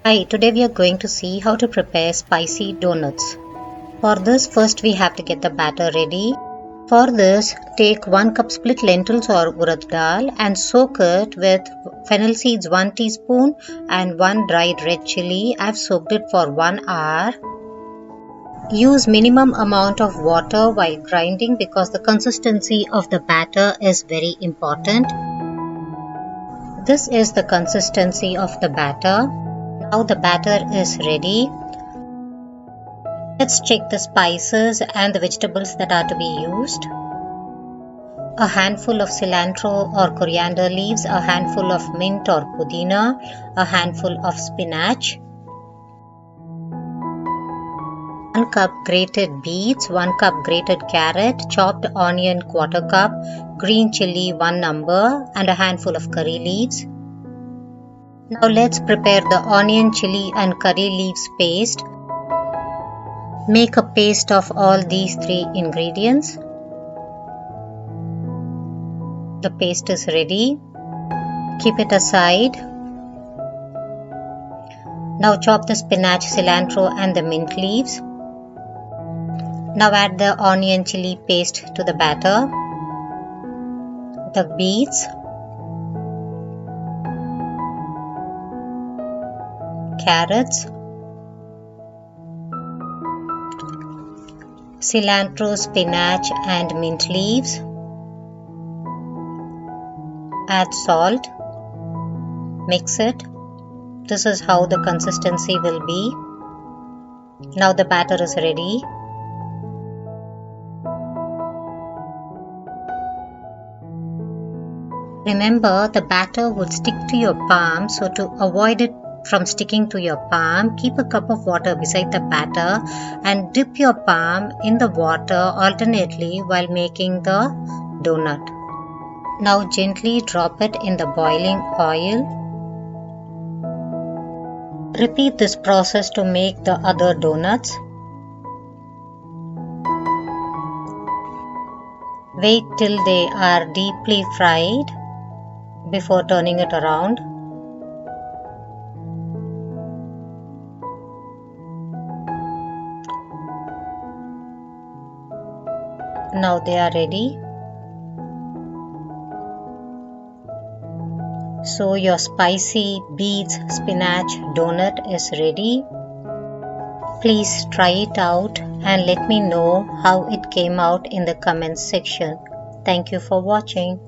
Hi, today we are going to see how to prepare spicy donuts. For this, first we have to get the batter ready. For this, take 1 cup split lentils or urad dal and soak it with fennel seeds 1 teaspoon and 1 dried red chilli. I have soaked it for 1 hour. Use minimum amount of water while grinding because the consistency of the batter is very important. This is the consistency of the batter. Now the batter is ready. Let's check the spices and the vegetables that are to be used. A handful of cilantro or coriander leaves, a handful of mint or pudina, a handful of spinach, 1 cup grated beets, 1 cup grated carrot, chopped onion 1/4 cup, green chilli 1 number and a handful of curry leaves. Now let's prepare the onion, chilli and curry leaves paste. Make a paste of all these 3 ingredients. The paste is ready. Keep it aside. Now chop the spinach, cilantro and the mint leaves. Now add the onion chilli paste to the batter. The beets, carrots, cilantro, spinach and mint leaves. Add salt. Mix it. This is how the consistency will be. Now the batter is ready. Remember, the batter will stick to your palm, so to avoid it from sticking to your palm, keep a cup of water beside the batter and dip your palm in the water alternately while making the donut. Now gently drop it in the boiling oil. Repeat this process to make the other donuts. Wait till they are deeply fried before turning it around. Now they are ready. So your spicy beets spinach donut is ready. Please try it out and let me know how it came out in the comments section. Thank you for watching.